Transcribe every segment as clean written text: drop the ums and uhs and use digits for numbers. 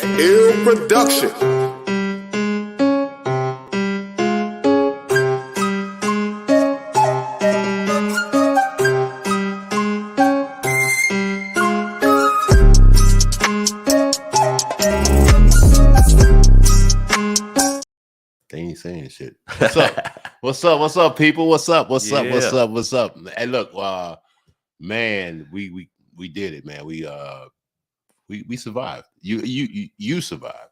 Ill Production. They ain't saying shit. What's up? What's up? What's up, people? What's up? What's up? What's Yeah. up? What's up? Hey, look, man, we did it, man. We survived. You survived.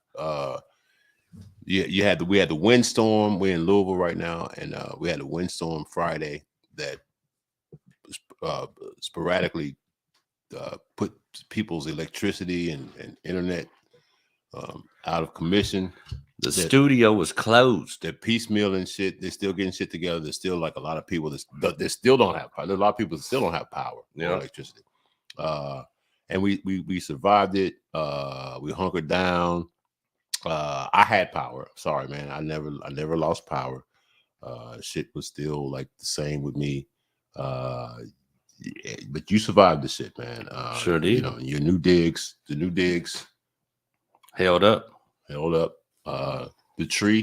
We had the windstorm. We're in Louisville right now, and we had a windstorm Friday that sporadically put people's electricity and internet out of commission. The studio was closed. They're piecemeal and shit. They're still getting shit together. There's still like a lot of people that still don't have power. There's a lot of people that still don't have power or electricity. And we survived it. We hunkered down. I had power. Sorry, man. I never lost power. Shit was still like the same with me. Yeah, but you survived the shit, man. Sure did. You know, the new digs held up. The tree,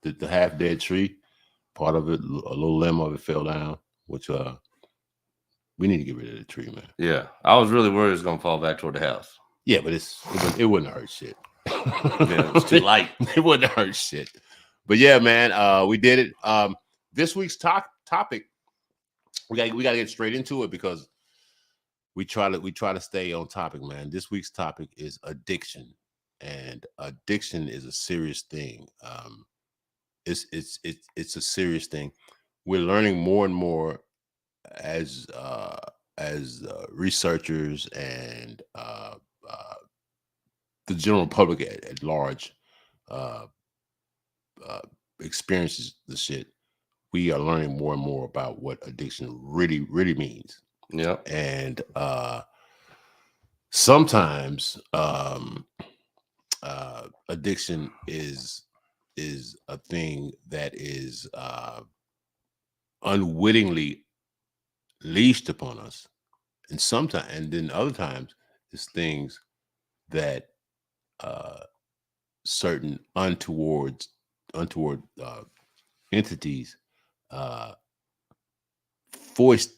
the half dead tree, part of it, a little limb of it fell down, which we need to get rid of the tree, man. Yeah, I was really worried it was gonna fall back toward the house. Yeah, but it wouldn't hurt shit. Yeah, it was too light. It wouldn't hurt shit. But yeah, man, we did it. This week's topic, we gotta get straight into it because we try to stay on topic, man. This week's topic is addiction. And addiction is a serious thing. It's a serious thing. We're learning more and more as researchers and the general public at large experiences the shit. We are learning more and more about what addiction really means. Yeah, and sometimes. Addiction is a thing that is unwittingly leashed upon us, and sometimes, and then other times, it's things that certain untoward entities foist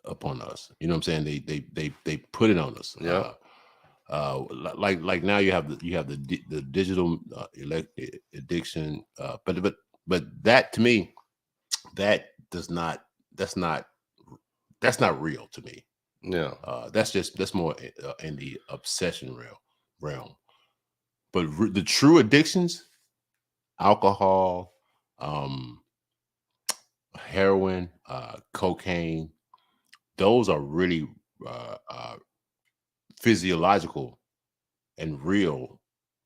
upon us. You know what I'm saying? They put it on us. Yeah. Like now you have the digital addiction, but that to me, that's not real to me. Yeah, that's more in the obsession realm. But the true addictions, alcohol, heroin, cocaine, those are really physiological and real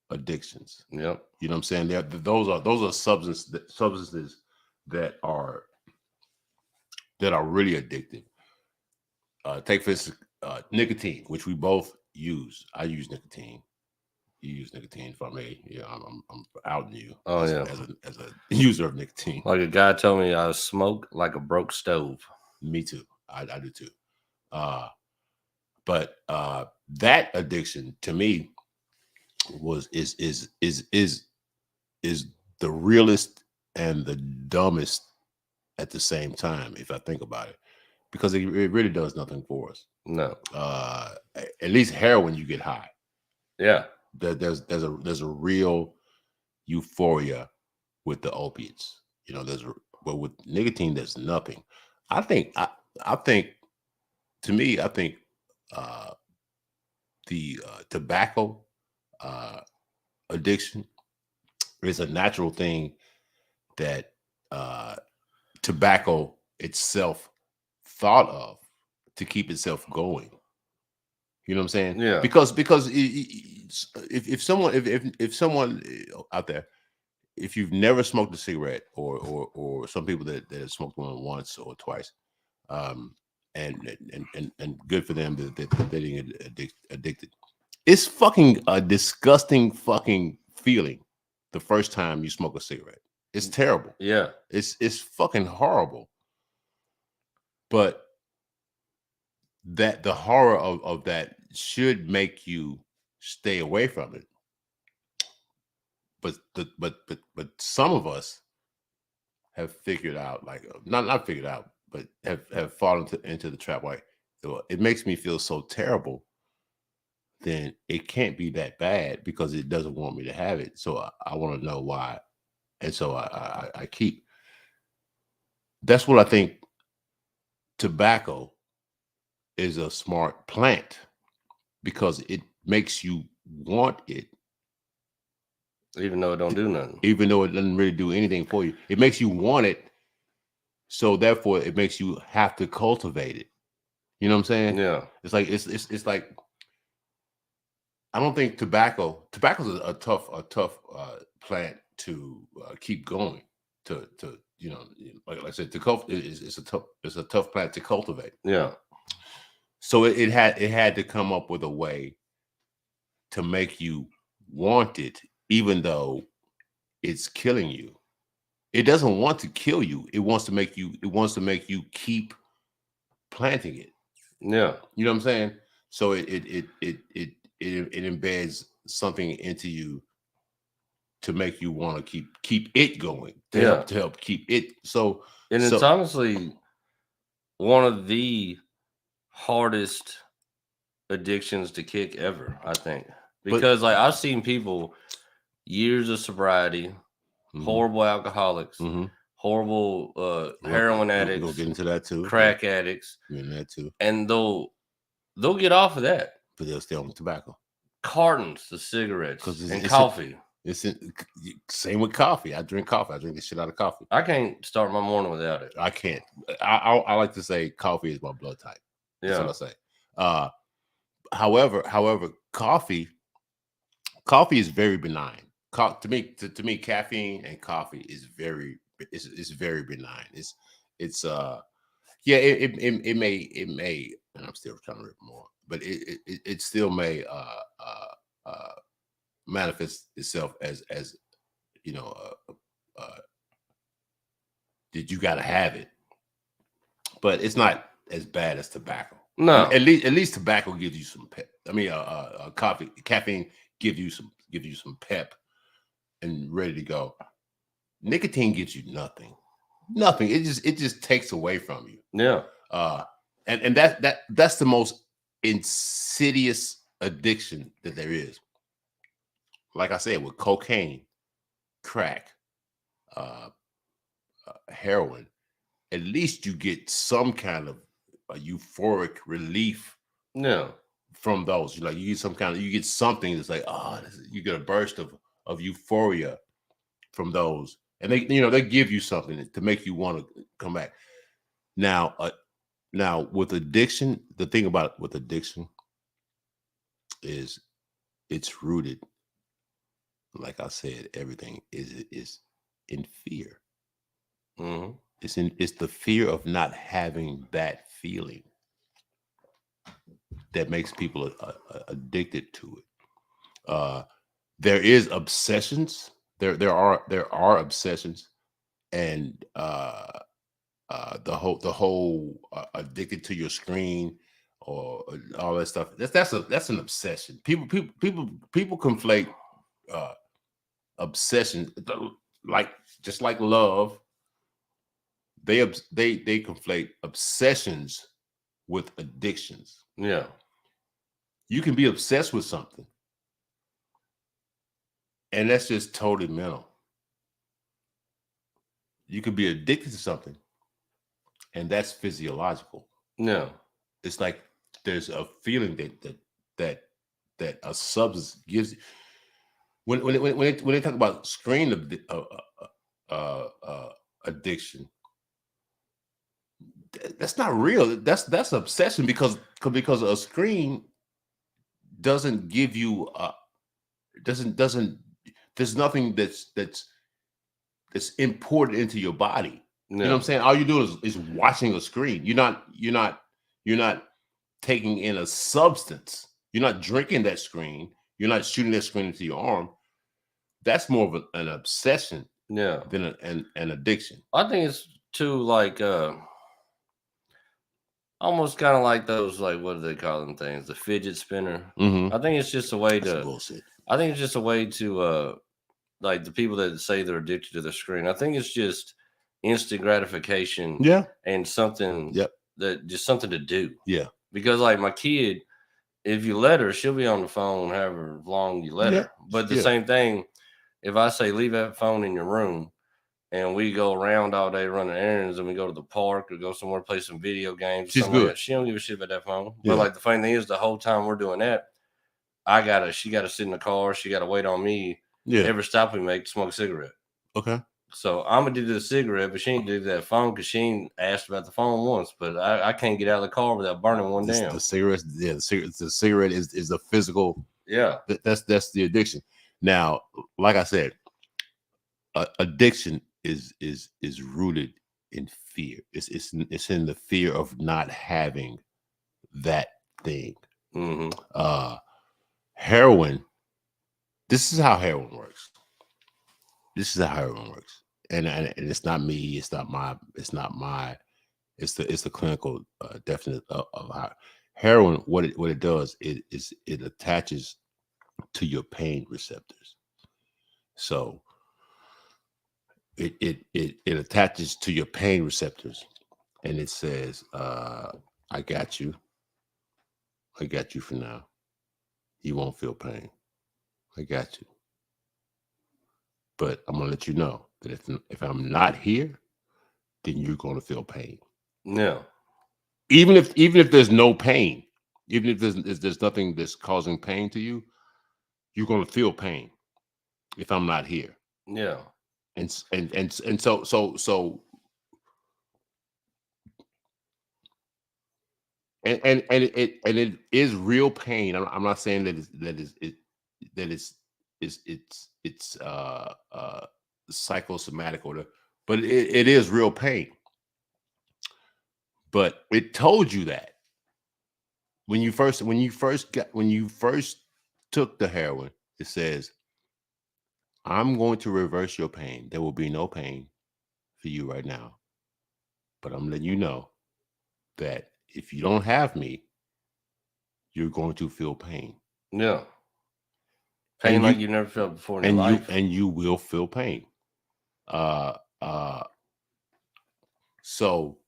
addictions. Yep. You know what I'm saying? Those are substances that are really addictive. Take for instance, nicotine, which we both use. I use nicotine. You use nicotine. If I may, yeah, I'm outing you. Oh, as a user of nicotine. Like a guy told me, I smoke like a broke stove. Me too. I do too. But that addiction to me is the realest and the dumbest at the same time, if I think about it, because it really does nothing for us. No. At least heroin, you get high. Yeah. There's a real euphoria with the opiates. You know, but with nicotine, there's nothing. I think to me, the tobacco addiction is a natural thing that tobacco itself thought of to keep itself going. You know what I'm saying? Yeah. Because if someone out there, if you've never smoked a cigarette, or some people that have smoked one once or twice, and good for them that they didn't get addicted. It's fucking a disgusting fucking feeling the first time you smoke a cigarette. It's terrible. Yeah. It's fucking horrible. But that the horror of that should make you stay away from it. but some of us have figured out, like not figured out, but have fallen into the trap. Like, it makes me feel so terrible. Then it can't be that bad because it doesn't want me to have it. So I want to know why, and so I keep. That's what I think. Tobacco is a smart plant because it makes you want it, even though it don't do nothing. even though it doesn't really do anything for you. It makes you want it, so therefore it makes you have to cultivate it. You know what I'm saying? Yeah. It's like it's like, I don't think tobacco's a tough plant to keep going. To like I said, to cultivate, it's a tough plant to cultivate. Yeah. So it had to come up with a way to make you want it, even though it's killing you. It doesn't want to kill you. It wants to make you keep planting it. Yeah. You know what I'm saying? So it embeds something into you to make you want to keep it going, to help keep it. So, and it's honestly one of the hardest addictions to kick ever, I think, because like I've seen people years of sobriety, horrible alcoholics, horrible heroin addicts. We'll get into that too. Crack addicts. In that too. And they'll get off of that, but they'll stay on tobacco. Cartons of cigarettes and coffee. Same with coffee. I drink coffee. I drink the shit out of coffee. I can't start my morning without it. I can't. I like to say coffee is my blood type. That's what I say. However, coffee is very benign. To me, caffeine and coffee is very benign. It may, and I'm still trying to rip more, but it still may manifest itself as did you gotta have it, but it's not as bad as tobacco. No, at least tobacco gives you some pep. I mean, caffeine gives you some pep and ready to go. Nicotine gives you nothing. It just takes away from you. Yeah. And that's the most insidious addiction that there is. Like I said, with cocaine, crack, heroin, at least you get some kind of a euphoric relief. Yeah. From those, you get something that's like, you get a burst of euphoria from those, and they give you something to make you want to come back. Now with addiction, the thing about with addiction is it's rooted, like I said, everything is in fear. Mm-hmm. It's the fear of not having that feeling that makes people addicted to it. There is obsessions. There are obsessions, and the whole addicted to your screen or all that stuff. That's an obsession. People conflate obsession, like just like love. They conflate obsessions with addictions. Yeah. You can be obsessed with something, and that's just totally mental. You can be addicted to something, and that's physiological. No. It's like there's a feeling that a substance gives you. When they talk about screen addiction, that's not real. That's obsession because a screen doesn't give you doesn't there's nothing that's imported into your body. No. You know what I'm saying? All you do is watching a screen. You're not taking in a substance. You're not drinking that screen. You're not shooting that screen into your arm. That's more of an obsession, than an addiction. I think it's too like almost kind of like those, like, what do they call them things? The fidget spinner. Mm-hmm. I think it's just a way That's bullshit. I think it's just a way to like the people that say they're addicted to the screen. I think it's just instant gratification Yeah. and something Yep. that just something to do. Yeah. Because like my kid, if you let her, she'll be on the phone however long you let Yeah. her. But the Yeah. same thing, if I say leave that phone in your room and we go around all day running errands and we go to the park or go somewhere play some video games, or She's something like good. that, she don't give a shit about that phone. Yeah. But like the funny thing is, the whole time we're doing that, she gotta sit in the car, she gotta wait on me. Yeah. Every stop we make to smoke a cigarette. Okay. So I'm gonna do the cigarette, but she ain't do that phone because she ain't asked about the phone once. But I can't get out of the car without burning one down. The cigarettes, yeah, the cigarette is a physical. Yeah, that's the addiction. Now, like I said, addiction is rooted in fear. It's in the fear of not having that thing. Heroin. This is how heroin works. This is how heroin works, and it's not me. It's not my. It's the clinical definition of how heroin. What it does is it attaches to your pain receptors. So it attaches to your pain receptors, and it says, "I got you. I got you for now. You won't feel pain. I got you. But I'm gonna let you know that if I'm not here, then you're gonna feel pain. Yeah. Even if there's no pain, even if there's nothing that's causing pain to you, you're gonna feel pain if I'm not here. Yeah. And so it is real pain. I'm not saying that it's psychosomatic but it is real pain. But it told you that when you first took the heroin, it says, I'm going to reverse your pain. There will be no pain for you right now. But I'm letting you know that if you don't have me, you're going to feel pain. Yeah. Pain like you never felt before in your life. And you will feel pain. So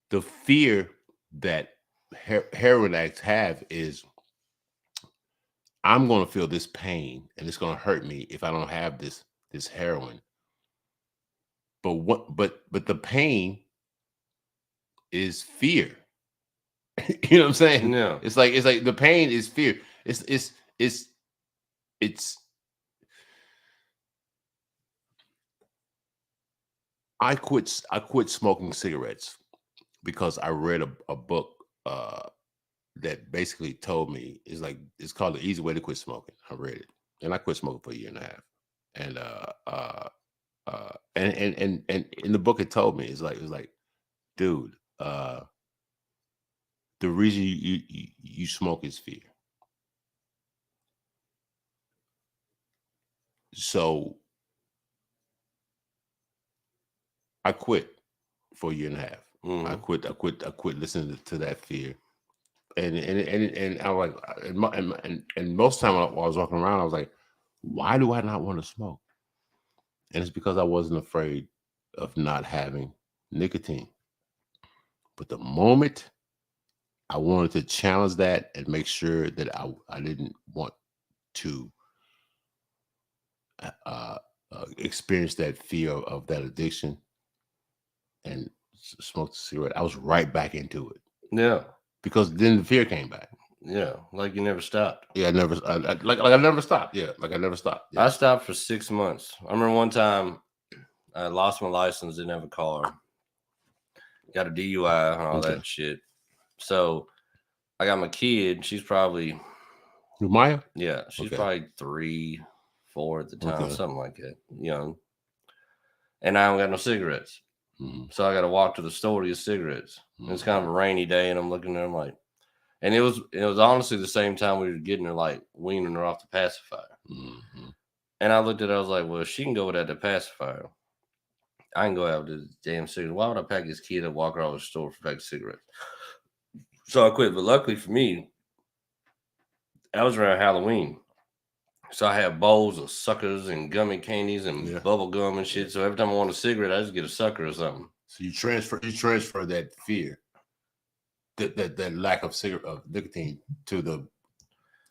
the fear that heroin addicts have is, I'm going to feel this pain and it's going to hurt me if I don't have this heroin. But the pain is fear. You know what I'm saying? Yeah. It's like the pain is fear. It's I quit smoking cigarettes because I read a book that basically told me, it's called The Easy Way to Quit Smoking. I read it and I quit smoking for 1.5 years. And in the book it told me, it was like, dude, the reason you smoke is fear. So I quit for 1.5 years. I quit listening to that fear. And I was like, and most of the time while I was walking around, I was like, why do I not want to smoke? And it's because I wasn't afraid of not having nicotine. But the moment I wanted to challenge that and make sure that I didn't want to experience that fear of that addiction and smoke the cigarette, I was right back into it. Yeah. Because then the fear came back. Yeah, like you never stopped. Yeah, I never stopped. Yeah, like I never stopped. Yeah. I stopped for 6 months. I remember one time I lost my license, didn't have a car, got a DUI and all that shit. So I got my kid. She's probably Maya. Yeah, she's probably 3, 4 at the time, something like that, young. And I don't got no cigarettes. So I got to walk to the store to get cigarettes. It's kind of a rainy day, and I'm looking there. I'm like, and it was honestly the same time we were getting her, like weaning her off the pacifier. And I looked at her, I was like, well, she can go without the pacifier. I can go out with the damn cigarette. Why would I pack this kid and walk her out of the store for a pack of cigarettes? So I quit. But luckily for me, I was around Halloween. So I have bowls of suckers and gummy candies and Yeah. bubble gum and shit. So every time I want a cigarette, I just get a sucker or something. So you transfer that fear, that lack of nicotine to the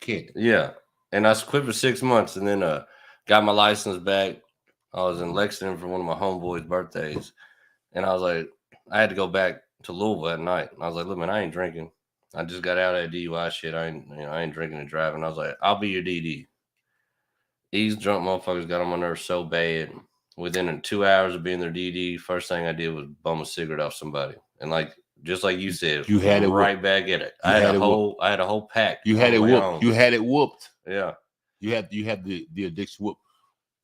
kid. Yeah. And I quit for 6 months and then got my license back. I was in Lexington for one of my homeboys' birthdays. And I was like, I had to go back to Louisville at night. And I was like, look, man, I ain't drinking. I just got out of that DUI shit. I ain't drinking and driving. I was like, I'll be your DD. These drunk motherfuckers got on my nerves so bad. Within 2 hours of being their DD, first thing I did was bum a cigarette off somebody. And like just like you said, You had it right back at it. You I had had a it whole pack. You had on it my whooped. own. You had it whooped. Yeah. You had the addiction whooped.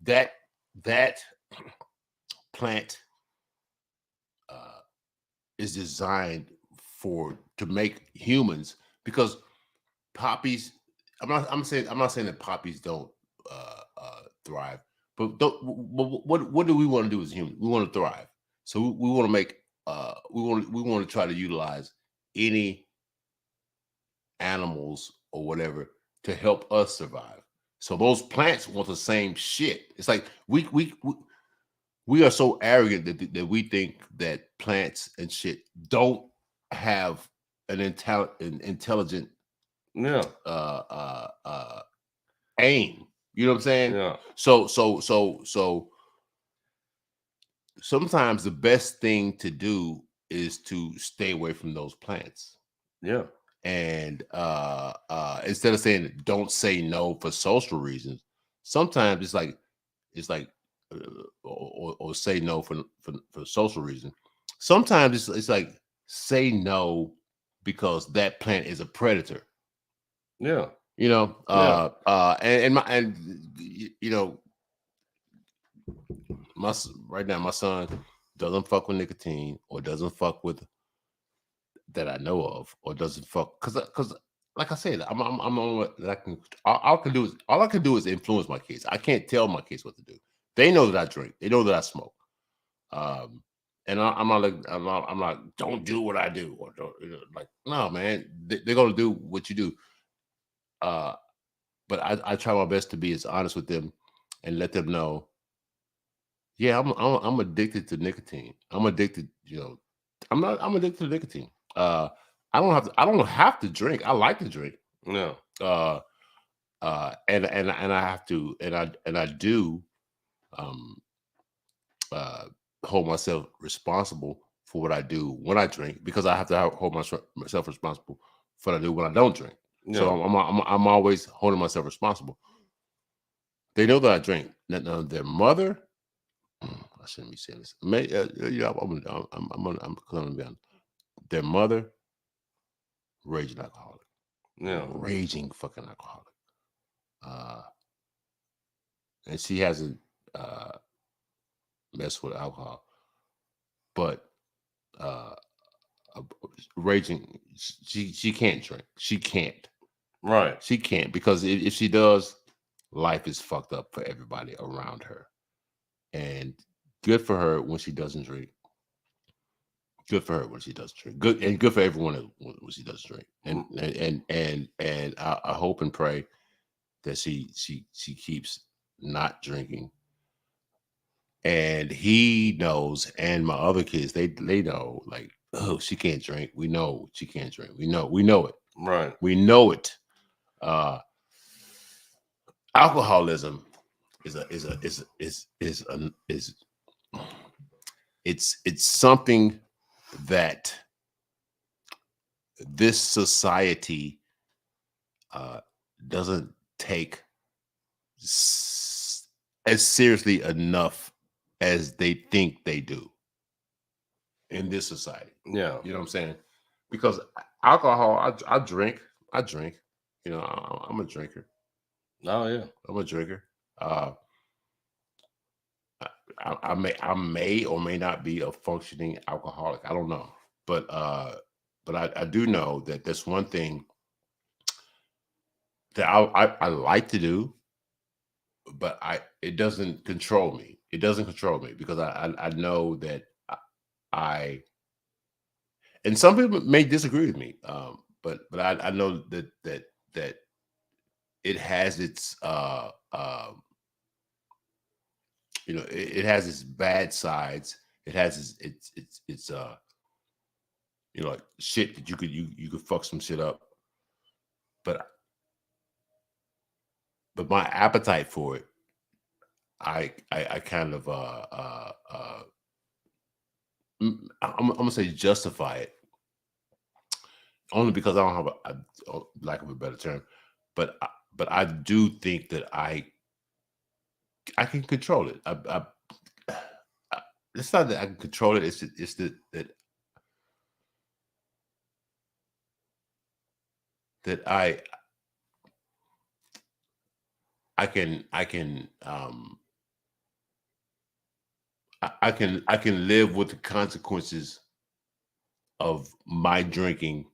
That plant is designed to make humans, because poppies. I'm not saying that poppies don't thrive, but what do we want to do as humans? We want to thrive. So we want to make we want to try to utilize any animals or whatever to help us survive. So those plants want the same shit. It's like we are so arrogant that we think that plants and shit don't have an intelligent Yeah. aim. You know what I'm saying? Yeah. So sometimes the best thing to do is to stay away from those plants. Yeah. And instead of saying don't say no for social reasons, sometimes it's like or say no for social reasons. Sometimes it's like say no because that plant is a predator. Yeah. You know, and you know, right now my son doesn't fuck with nicotine, or doesn't fuck with, that I know of, or doesn't fuck because like I said, I'm on what I can. All I can do is influence my kids. I can't tell my kids what to do. They know that I drink. They know that I smoke. And I'm not like I'm not don't do what I do, or don't, like, no, man. They're gonna do what you do. But I try my best to be as honest with them and let them know. Yeah, I'm addicted to nicotine. I'm addicted. I'm addicted to nicotine. I don't have to drink. I like to drink. No. And I have to, and I do hold myself responsible for what I do when I drink, because I have to hold myself responsible for what I do when I don't drink. Yeah. So I'm always holding myself responsible. They know that I drink. Now their mother, I shouldn't be saying this. I'm gonna be honest. Their mother, raging alcoholic. Yeah. Raging fucking alcoholic. And she hasn't messed with alcohol, but raging. She can't drink. She can't. Right. She can't, because if she does, life is fucked up for everybody around her. And good for her when she doesn't drink. Good for her when she does drink. Good for everyone when she does drink. And I hope and pray that she keeps not drinking. And he knows, and my other kids, they know, like, oh, she can't drink. We know she can't drink. We know it. Right. We know it. Alcoholism it's something that this society doesn't take as seriously enough as they think they do in this society. Yeah. You know what I'm saying? Because alcohol, I drink. You know, I'm a drinker. Oh yeah. I'm a drinker. I may or may not be a functioning alcoholic. I don't know, but I do know that there's one thing that I like to do, but it doesn't control me. It doesn't control me, because I know that I and some people may disagree with me, but I know that it has its you know, it has its bad sides. It has its you know, like shit that you could fuck some shit up. But my appetite for it, I kind of I'm gonna say justify it only because I don't have a lack of a better term, but I do think that I can control it. It's not that I can control it. It's that I can I can live with the consequences of my drinking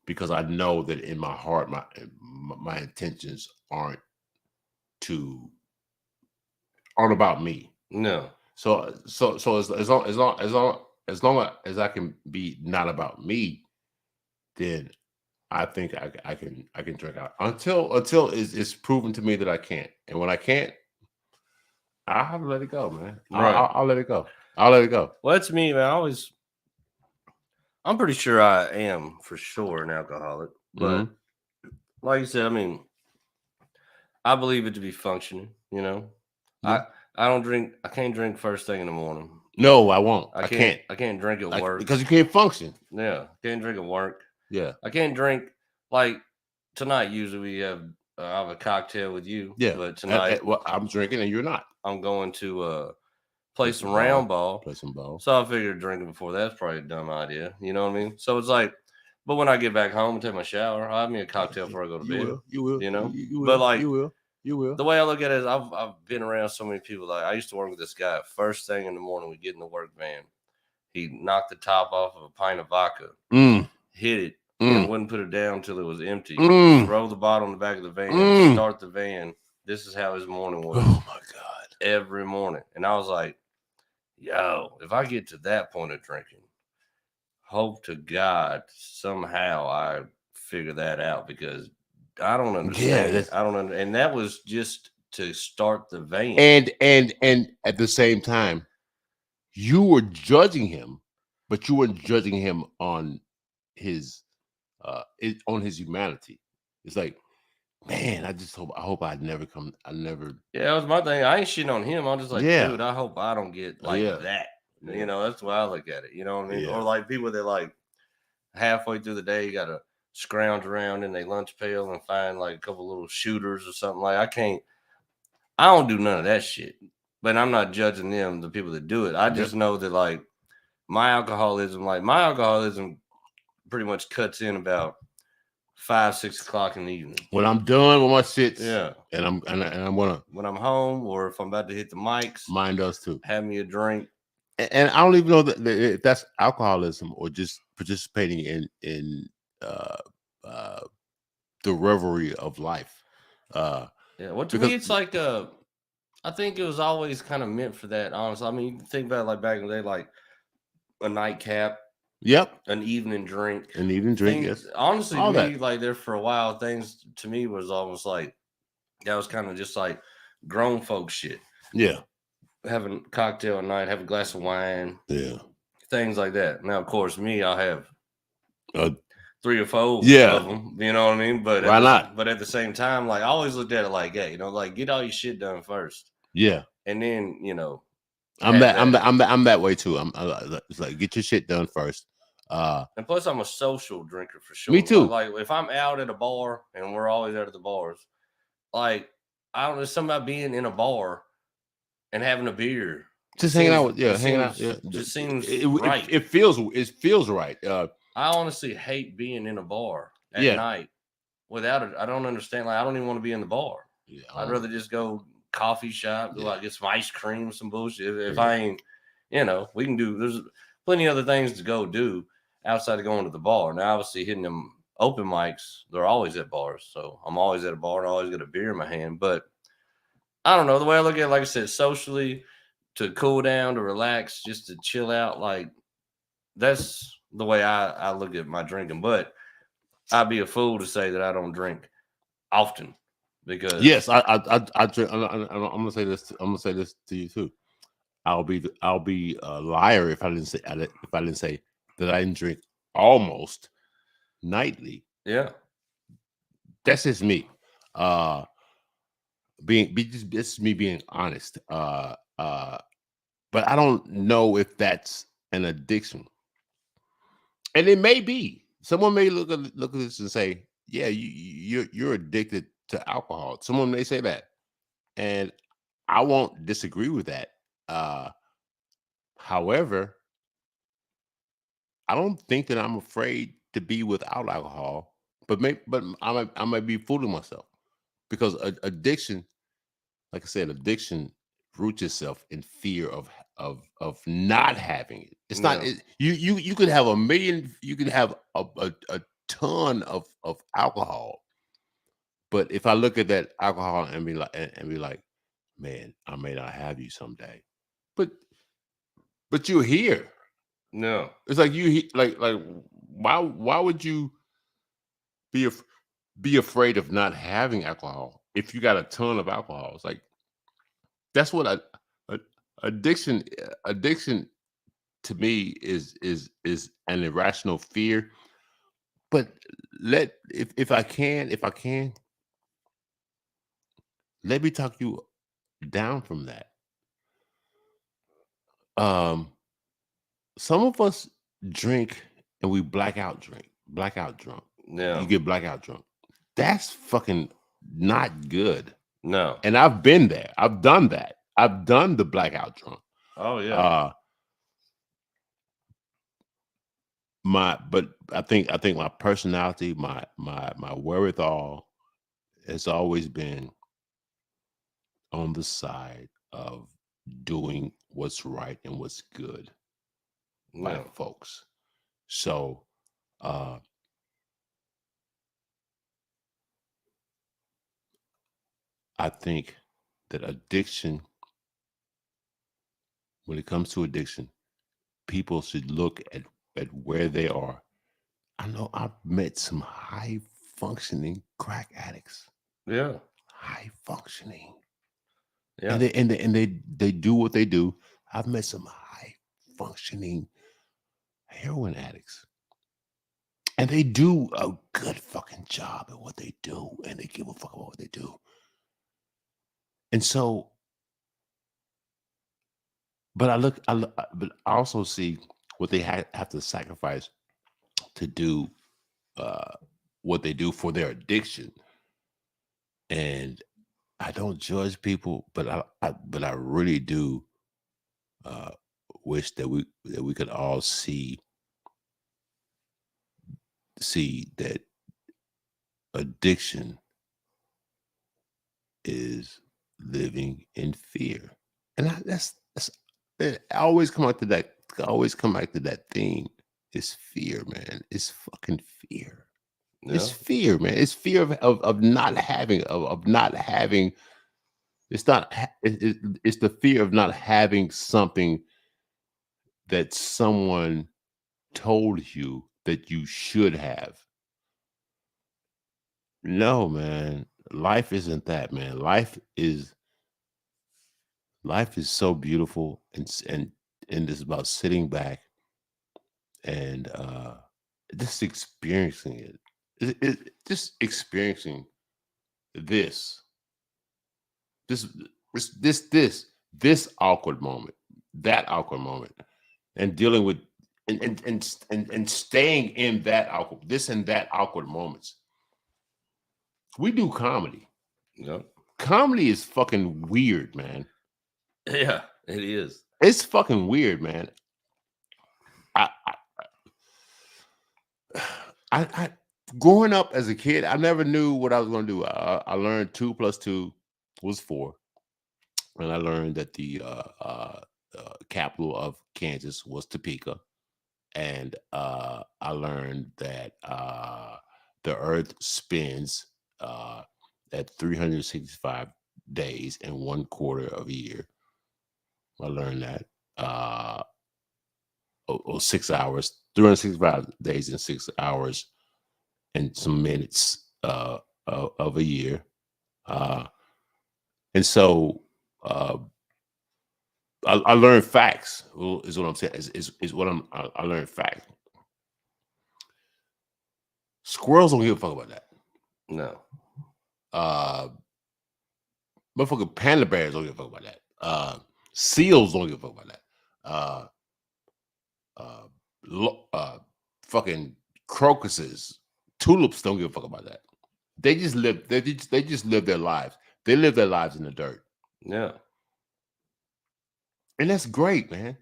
because I know that in my heart my intentions aren't about me. No. So as long as I can be not about me, then I think I can drink out until it's proven to me that I can't. And when I can't, I have to let it go, man. Right. I'll let it go. I'll let it go. Well, that's me, man. I'm pretty sure I am for sure an alcoholic, but like you said, I mean, I believe it to be functioning. You know, Yeah. I don't drink. I can't drink first thing in the morning. No, I won't. I can't. I can't drink at work because you can't function. Yeah, can't drink at work. Yeah. I can't drink like tonight. Usually we have I have a cocktail with you. Yeah. But tonight, well, I'm drinking and you're not. I'm going to play some round ball. Play some ball. So I figured drinking before that's probably a dumb idea. You know what I mean? So it's like, but when I get back home and take my shower, I'll have me a cocktail before I go to bed. You will. You know? You will. But like, you will. The way I look at it is I've been around so many people. Like I used to work with this guy. First thing in the morning, we get in the work van. He knocked the top off of a pint of vodka, hit it, and wouldn't put it down until it was empty. Throw the bottle in the back of the van, start the van. This is how his morning was. Oh my God. Every morning. And I was like, yo, if I get to that point of drinking, hope to God somehow I figure that out because I don't understand. Yeah, I don't understand. And that was just to start the van. And at the same time, you were judging him, but you weren't judging him on his humanity. It's like, man, I hope I never. Yeah, that was my thing. I ain't shitting on him. I'm just like, dude, I hope I don't get like that. Yeah. You know, that's why I look at it. You know what I mean? Yeah. Or like people that like halfway through the day, you gotta scrounge around in their lunch pail and find like a couple little shooters or something. Like I don't do none of that shit. But I'm not judging them, the people that do it. I just know that like my alcoholism pretty much cuts in about 5, 6 o'clock in the evening. When I'm done with my shit, and I'm gonna when I'm home or if I'm about to hit the mics, mine does too. Have me a drink. And I don't even know that if that's alcoholism or just participating in the revelry of life. Well, to me, it's like I think it was always kind of meant for that. Honestly, I mean, you think about it, like back in the day, like a nightcap. Yep. An evening drink. Yes. Honestly, me, like there for a while, things to me was almost like that was kind of just like grown folk shit. Yeah. Having a cocktail at night, have a glass of wine. Yeah. Things like that. Now, of course, I'll have 3 or 4 of them. You know what I mean? But why not? But at the same time, like I always looked at it like, hey, you know, like get all your shit done first. Yeah. And then, you know, I'm that way too. It's like get your shit done first. And plus, I'm a social drinker for sure. Me too. Like if I'm out at a bar, and we're always out at the bars, like I don't know, something about being in a bar and having a beer, just hanging out. Yeah, just seems right. It feels right. I honestly hate being in a bar at night without it. I don't understand. Like I don't even want to be in the bar. Yeah, I'd rather just go coffee shop, go out get some ice cream, some bullshit. If I ain't, you know, we can do. There's plenty of other things to go do outside of going to the bar. Now, obviously, hitting them open mics, they're always at bars. So I'm always at a bar and I always got a beer in my hand. But I don't know. The way I look at it, like I said, socially, to cool down, to relax, just to chill out, like that's the way I look at my drinking. But I'd be a fool to say that I don't drink often Because Yes, I drink. I'm gonna say this. I'm gonna say this to you too. I'll be a liar if I didn't say that I didn't drink almost nightly. yeah, That's just me. Uh, this is me being honest. But I don't know if that's an addiction, and it may be. Someone may look at this and say, "Yeah, you're addicted to alcohol." Someone may say that, and I won't disagree with that. Uh, However, I don't think that I'm afraid to be without alcohol, but I might be fooling myself because addiction, like I said, addiction roots itself in fear of not having it. It's not no, you could have a million, you could have a ton of alcohol, but if I look at that alcohol and be like, man, I may not have you someday, but you're here. no, It's like like why would you be be afraid of not having alcohol if you got a ton of alcohol? It's like that's what a- addiction to me is an irrational fear. But if I can let me talk you down from that. Um, some of us drink and we blackout drunk. yeah, You get blackout drunk. That's fucking not good. no. And I've been there. I've done that. I've done the blackout drunk. Oh yeah, Uh but I think my personality, my wherewithal has always been on the side of doing what's right and what's good by no, folks. So uh I think that addiction, when it comes to addiction, people should look at where they are. I know I've met some high functioning crack addicts, yeah, high functioning, yeah, and they do what they do. I've met some high functioning heroin addicts, and they do a good fucking job at what they do, and they give a fuck about what they do. And so, but but I also see what they have to sacrifice to do uh, what they do for their addiction. And I don't judge people, but but I really do uh, wish that we could all see that addiction is living in fear, and I always come back to that. I always come back to that theme. It's fear, man. It's fucking fear. It's yeah, fear, man. It's fear of not having of not having. It's not. It's the fear of not having something that someone told you that you should have. No, man. Life isn't that, man. Life is so beautiful and it's about sitting back and just experiencing it. Just experiencing this this this awkward moment, that awkward moment, and dealing with and staying in that awkward this and that awkward moments. We do comedy. yeah, Comedy is fucking weird, man. yeah. It is. It's fucking weird, man. I I growing up as a kid, I never knew what I was going to do. I learned 2 + 2 was 4, and I learned that the capital of Kansas was Topeka, and I learned that the Earth spins at 365 days and 1/4 of a year. I learned that. 6 hours, 365 days and 6 hours and some minutes of a year. And so I learned facts. Is what I'm saying. Is what I learned facts. Squirrels don't give a fuck about that. No. Motherfucking panda bears don't give a fuck about that. Seals don't give a fuck about that. Fucking crocuses, tulips don't give a fuck about that. They just live. They just live their lives. They live their lives in the dirt. Yeah. And that's great, man.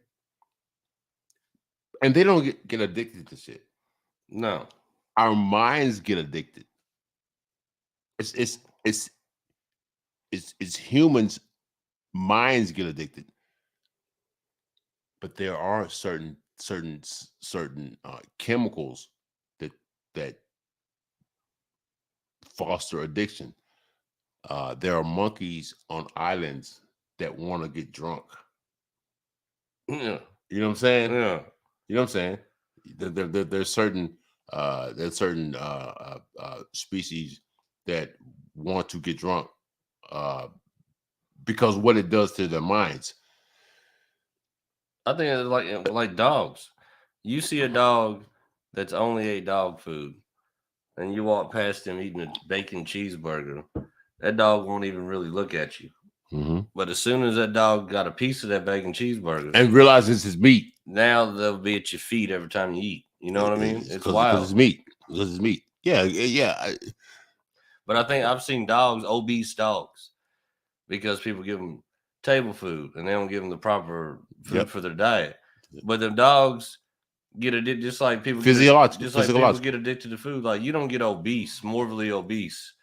And they don't get addicted to shit. No. Our minds get addicted. It's humans' minds get addicted. But there are certain chemicals that foster addiction. There are monkeys on islands that want to get drunk. Yeah. You know what I'm saying? Yeah. You know what I'm saying? There's certain species that want to get drunk because what it does to their minds. I think it's like dogs. You see a dog that's only ate dog food, and you walk past him eating a bacon cheeseburger. That dog won't even really look at you. Mm-hmm. But as soon as that dog got a piece of that bacon cheeseburger and realizes it's meat, now they'll be at your feet every time you eat. You know what I mean? It's wild. Because it's meat. Because it's meat. Yeah. But I think I've seen dogs, obese dogs, because people give them table food and they don't give them the proper food for their diet. But the dogs get addicted, just like people people get addicted to food. Like you don't get obese, morbidly obese,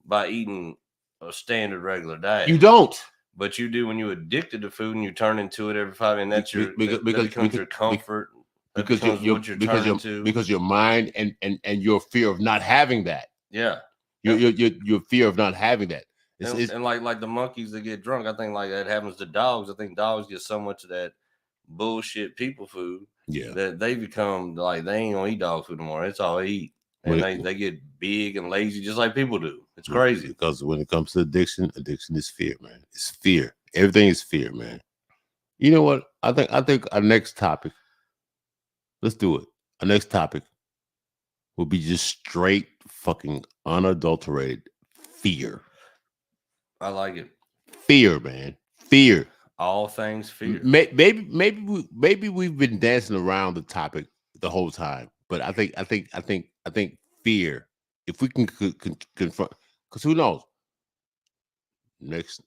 by eating a standard regular diet. You don't. But you do when you're addicted to food and you turn into it every 5 minutes. That's that becomes your comfort. Because your mind and your fear of not having that. Yeah. Your fear of not having that. And like the monkeys that get drunk, I think like that happens to dogs. I think dogs get so much of that bullshit people food that they become like they ain't gonna eat dog food anymore. It's all they eat. And they get big and lazy just like people do. It's crazy. Because when it comes to addiction is fear, man. It's fear. Everything is fear, man. You know what? I think our next topic, let's do it. Our next topic will be just straight fucking unadulterated fear. I like it. Fear, man. Fear. All things fear. Maybe we've been dancing around the topic the whole time, but I think fear. If we can confront, because who knows? Next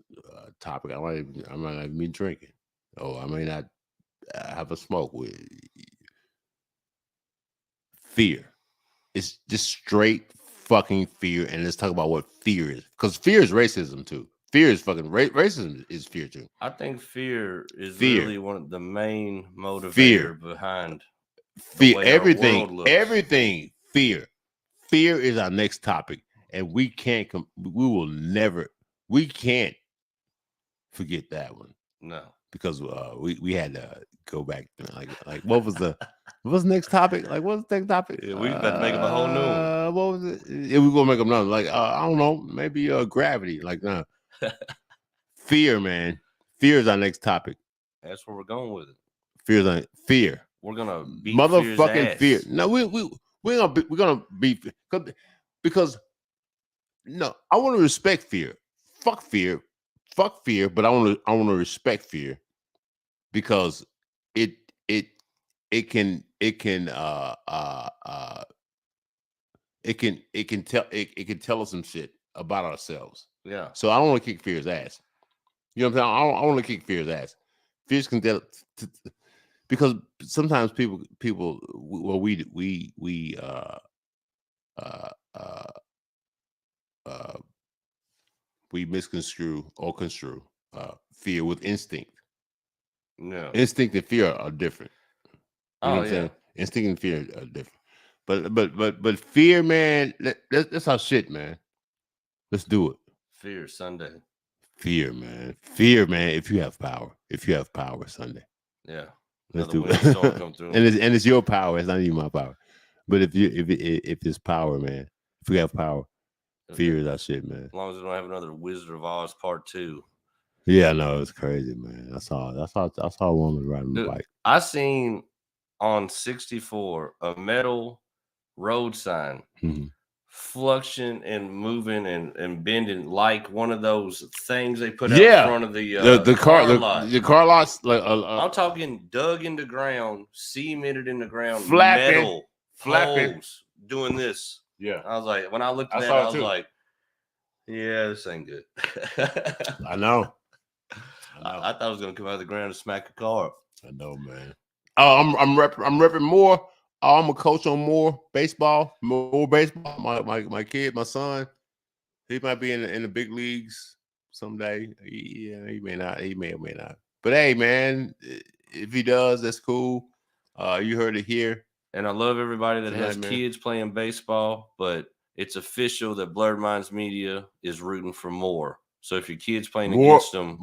topic, I might not even be drinking, or I may not have a smoke with fear. It's just straight fucking fear, and let's talk about what fear is, because fear is racism too. Fear is fucking racism is fear too. I think fear is really one of the main motivator behind fear. Everything. Fear is our next topic, and we can't forget that one. No, because we had to go back like what was the next topic? Like what's the next topic? Yeah, we about to make them a whole new one. What was it? Yeah, we're gonna make them another. Like I don't know, maybe gravity. Like fear, man. Fear is our next topic. That's where we're going with it. Fear. We're gonna beat motherfucking fear. No, we're gonna beat because no, I want to respect fear. Fuck fear, but I want to respect fear because it can tell us some shit about ourselves. Yeah. So I don't want to kick fear's ass. You know what I'm saying? I want to kick fear's ass. Fears can tell because sometimes people we misconstrue or construe fear with instinct. No. Instinct and fear are different. You know what I'm saying? Yeah. Instinct and fear are different. But fear, man, that's our shit, man. Let's do it. Fear Sunday. Fear, man. Fear, man. If you have power. Sunday. Yeah. Let's do it. and it's your power. It's not even my power. But if it's power, man. If we have power, Fear that shit, man. As long as we don't have another Wizard of Oz Part 2. Yeah, no, it's crazy, man. I saw one was riding the bike. I seen on 64 a metal road sign fluctuating and moving and bending like one of those things they put out in front of the car lot. The car lots, like I'm talking dug into ground, cemented in the ground, flapping, holes, doing this. Yeah, I was like, when I looked at that, I was like, yeah, this ain't good. I know. I thought I was gonna come out of the ground and smack a car. I know, man. Oh, I'm repping more. I'm a coach on more baseball. My kid, my son, he might be in the big leagues someday. He may not. He may or may not. But hey, man, if he does, that's cool. You heard it here. And I love everybody that has kids playing baseball, but it's official that Blurred Minds Media is rooting for more. So if your kid's playing against them,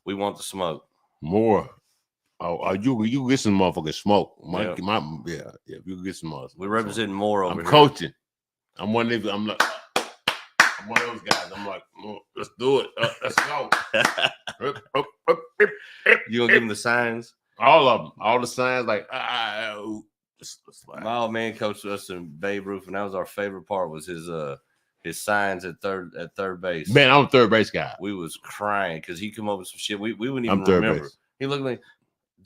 we want the smoke. More. Oh, you get some motherfucking smoke. You get some motherfuckers. We're representing more over here. I'm coaching. I'm one of those guys. I'm like, let's do it. Let's go. You gonna give them the signs? All of them. All the signs like my old man coached us in Babe Ruth, and that was our favorite part was his signs at third base. Man, I'm a third base guy. We was crying because he come up with some shit we wouldn't even remember. Base. He looked like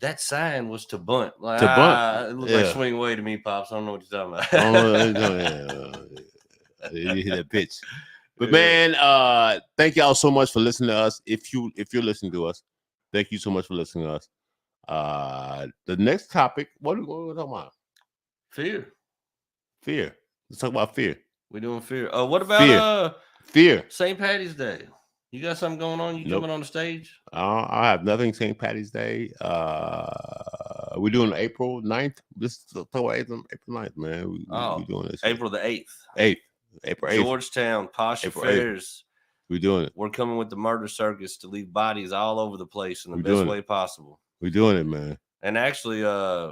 that sign was to bunt. Like, it looked like swing away to me, Pops. I don't know what you're talking about. You hit that pitch. But man, thank y'all so much for listening to us. If you're listening to us, thank you so much for listening to us. The next topic, what are we talking about? Fear. Let's talk about fear. We're doing fear. What about fear? St. Patty's Day. You got something going on? You coming on the stage? I have nothing. St. Patty's Day. We're doing April 9th. This is April 9th, man. We're doing this. April the 8th. April 8th. Georgetown, Posh Affairs. We're doing it. We're coming with the murder circus to leave bodies all over the place in the best way possible. We're doing it, man. And actually,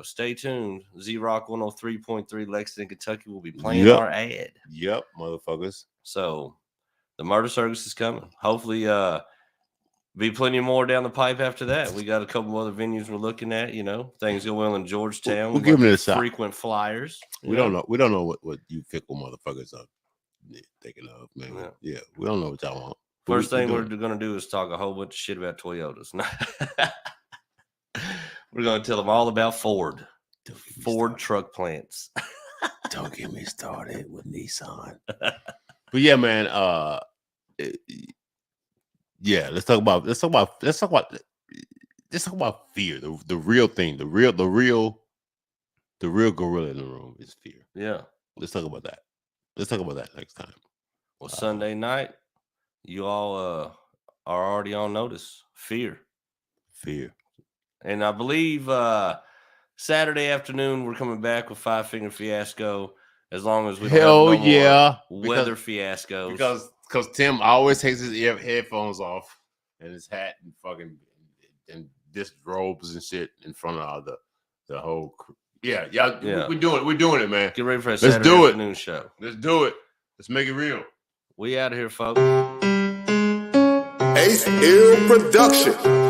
stay tuned. Z-Rock 103.3 Lexington, Kentucky will be playing our ad. Yep, motherfuckers. So the murder circus is coming. Hopefully, be plenty more down the pipe after that. We got a couple other venues we're looking at. Things go well in Georgetown. We're giving it a shot. Frequent flyers. We don't know. We don't know what you fickle motherfuckers are thinking of, man. Yeah, we don't know what y'all want. First thing we're going to do is talk a whole bunch of shit about Toyotas. We're going to tell them all about Ford truck plants. Don't get me started with Nissan. But yeah, man. Let's talk about fear. The real thing. The real gorilla in the room is fear. Yeah. Let's talk about that. Let's talk about that next time. Well, Sunday night, you all are already on notice. Fear. And I believe Saturday afternoon we're coming back with Five Finger Fiasco. As long as we don't have weather fiascos. Because Tim always takes his headphones off and his hat and fucking and disrobes and shit in front of the whole. Yeah. We're doing it, man. Get ready for a Saturday afternoon show. Let's do it. Let's make it real. We out of here, folks. Ace Hill Production.